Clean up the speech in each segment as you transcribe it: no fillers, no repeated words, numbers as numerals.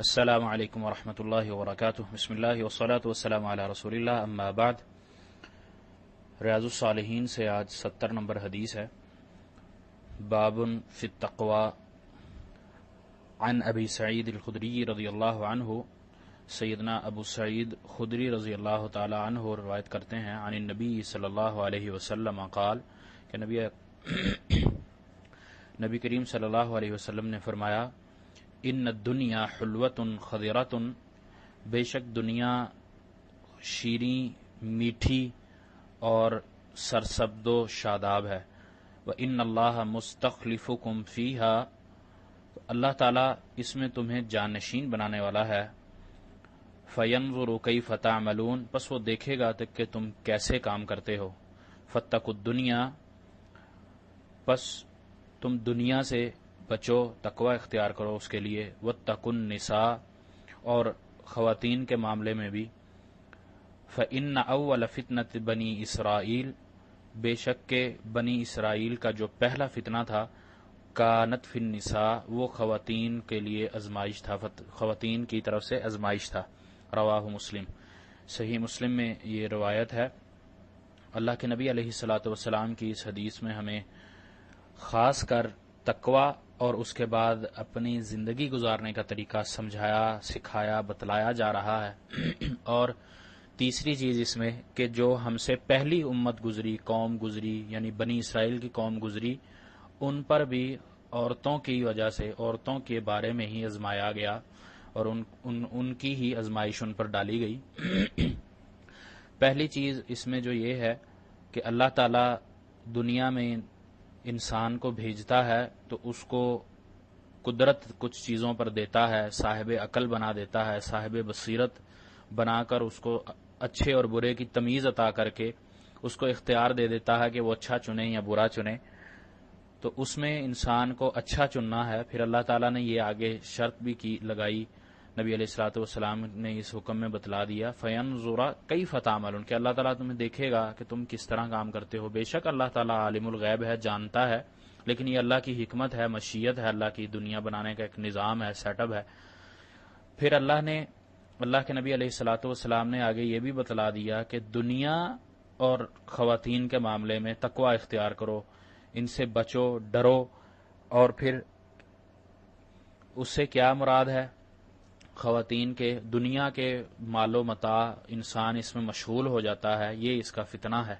السلام علیکم ورحمۃ اللہ وبرکاتہ۔ بسم اللہ والصلاۃ والسلام علی رسول اللہ، اما بعد۔ ریاض الصالحین سے آج 70 نمبر حدیث ہے۔ باب فی التقوی عن ابی سعید الخدری رضی اللہ عنہ، سیدنا ابو سعید خدری رضی اللہ تعالی عنہ روایت کرتے ہیں، عن النبی صلی اللہ علیہ وسلم قال، کہ نبی کریم صلی اللہ علیہ وسلم نے فرمایا، ان الدنیا حلوۃ خضرۃ، بے شک دنیا شیریں میٹھی اور سرسبز و شاداب ہے۔ وَإِنَّ اللَّهَ مُسْتَخْلِفُكُمْ فِيهَا، اللہ تعالیٰ اس میں تمہیں جانشین بنانے والا ہے۔ فَيَنْظُرُ كَيْفَ تَعْمَلُونَ، پس وہ دیکھے گا کہ تم کیسے کام کرتے ہو۔ فَاتَّقُوا الدُّنْيَا، پس تم دنیا سے بچو، تقوی اختیار کرو اس کے لیے۔ وَاتَّقُوا النِّسَاء، اور خواتین کے معاملے میں بھی۔ فَإِنَّ أَوَّلَ فِتْنَةِ بَنِي إِسْرَائِيل، بے شک کہ بنی اسرائیل کا جو پہلا فتنہ تھا، کانت فی النساء، وہ خواتین کے لیے ازمائش تھا، خواتین کی طرف سے ازمائش تھا۔ رواہ مسلم، صحیح مسلم میں یہ روایت ہے۔ اللہ کے نبی علیہ الصلاۃ والسلام کی اس حدیث میں ہمیں خاص کر تقوی اور اس کے بعد اپنی زندگی گزارنے کا طریقہ سمجھایا، سکھایا، بتلایا جا رہا ہے۔ اور تیسری چیز اس میں کہ جو ہم سے پہلی امت گزری، قوم گزری، یعنی بنی اسرائیل کی قوم گزری، ان پر بھی عورتوں کی وجہ سے، عورتوں کے بارے میں ہی آزمایا گیا اور ان کی ہی آزمائش ان پر ڈالی گئی۔ پہلی چیز اس میں جو یہ ہے کہ اللہ تعالیٰ دنیا میں انسان کو بھیجتا ہے تو اس کو قدرت کچھ چیزوں پر دیتا ہے، صاحب عقل بنا دیتا ہے، صاحب بصیرت بنا کر اس کو اچھے اور برے کی تمیز عطا کر کے اس کو اختیار دے دیتا ہے کہ وہ اچھا چنے یا برا چنے۔ تو اس میں انسان کو اچھا چننا ہے۔ پھر اللہ تعالیٰ نے یہ آگے شرط بھی لگائی، نبی علیہ الصلوۃ والسلام نے اس حکم میں بتلا دیا، فَيَنْظُرَ كَيْفَ تَعْمَلُونَ، کہ اللہ تعالیٰ تمہیں دیکھے گا کہ تم کس طرح کام کرتے ہو۔ بے شک اللہ تعالیٰ عالم الغیب ہے، جانتا ہے، لیکن یہ اللہ کی حکمت ہے، مشیت ہے، اللہ کی دنیا بنانے کا ایک نظام ہے، سیٹ اپ ہے۔ پھر اللہ کے نبی علیہ الصلوۃ والسلام نے آگے یہ بھی بتلا دیا کہ دنیا اور خواتین کے معاملے میں تقوی اختیار کرو، ان سے بچو، ڈرو۔ اور پھر اس سے کیا مراد ہے؟ خواتین کے دنیا کے مال و متاع، انسان اس میں مشغول ہو جاتا ہے، یہ اس کا فتنہ ہے۔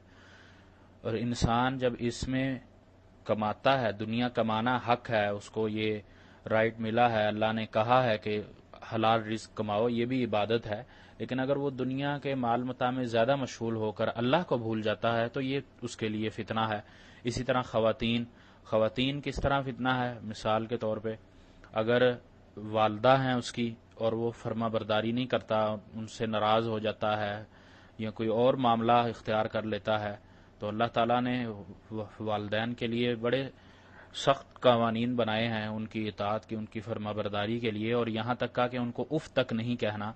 اور انسان جب اس میں کماتا ہے، دنیا کمانا حق ہے، اس کو یہ رائٹ ملا ہے، اللہ نے کہا ہے کہ حلال رزق کماؤ، یہ بھی عبادت ہے، لیکن اگر وہ دنیا کے مال متاع میں زیادہ مشغول ہو کر اللہ کو بھول جاتا ہے تو یہ اس کے لیے فتنہ ہے۔ اسی طرح خواتین کس طرح فتنہ ہے؟ مثال کے طور پہ اگر والدہ ہیں اس کی اور وہ فرما برداری نہیں کرتا، ان سے ناراض ہو جاتا ہے یا کوئی اور معاملہ اختیار کر لیتا ہے، تو اللہ تعالیٰ نے والدین کے لیے بڑے سخت قوانین بنائے ہیں ان کی اطاعت کی، ان کی فرما برداری کے لیے، اور یہاں تک کہ ان کو اف تک نہیں کہنا۔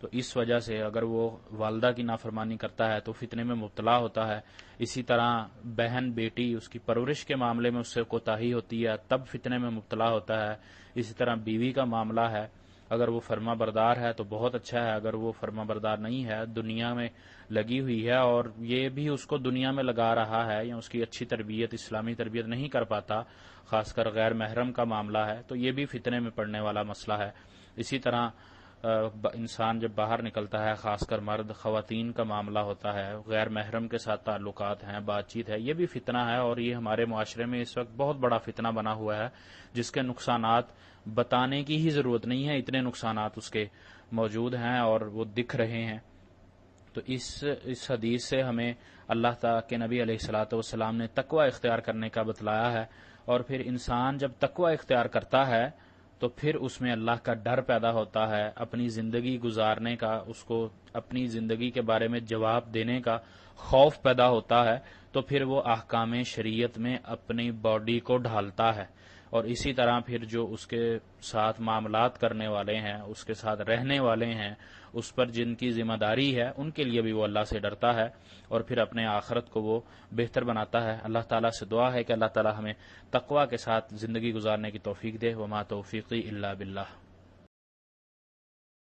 تو اس وجہ سے اگر وہ والدہ کی نافرمانی کرتا ہے تو فتنے میں مبتلا ہوتا ہے۔ اسی طرح بہن بیٹی، اس کی پرورش کے معاملے میں اس سے کوتاہی ہوتی ہے، تب فتنے میں مبتلا ہوتا ہے۔ اسی طرح بیوی کا معاملہ ہے، اگر وہ فرما بردار ہے تو بہت اچھا ہے، اگر وہ فرما بردار نہیں ہے، دنیا میں لگی ہوئی ہے اور یہ بھی اس کو دنیا میں لگا رہا ہے یا اس کی اچھی تربیت، اسلامی تربیت نہیں کر پاتا، خاص کر غیر محرم کا معاملہ ہے، تو یہ بھی فتنے میں پڑنے والا مسئلہ ہے۔ اسی طرح انسان جب باہر نکلتا ہے، خاص کر مرد، خواتین کا معاملہ ہوتا ہے، غیر محرم کے ساتھ تعلقات ہیں، بات چیت ہے، یہ بھی فتنہ ہے، اور یہ ہمارے معاشرے میں اس وقت بہت بڑا فتنہ بنا ہوا ہے، جس کے نقصانات بتانے کی ہی ضرورت نہیں ہے، اتنے نقصانات اس کے موجود ہیں اور وہ دکھ رہے ہیں۔ تو اس حدیث سے ہمیں اللہ تعالیٰ کے نبی علیہ الصلوۃ والسلام نے تقوی اختیار کرنے کا بتلایا ہے، اور پھر انسان جب تقوی اختیار کرتا ہے تو پھر اس میں اللہ کا ڈر پیدا ہوتا ہے، اپنی زندگی گزارنے کا، اس کو اپنی زندگی کے بارے میں جواب دینے کا خوف پیدا ہوتا ہے، تو پھر وہ احکام شریعت میں اپنی باڈی کو ڈھالتا ہے، اور اسی طرح پھر جو اس کے ساتھ معاملات کرنے والے ہیں، اس کے ساتھ رہنے والے ہیں، اس پر جن کی ذمہ داری ہے، ان کے لیے بھی وہ اللہ سے ڈرتا ہے اور پھر اپنے آخرت کو وہ بہتر بناتا ہے۔ اللہ تعالیٰ سے دعا ہے کہ اللہ تعالیٰ ہمیں تقوی کے ساتھ زندگی گزارنے کی توفیق دے۔ وما توفیقی الا باللہ۔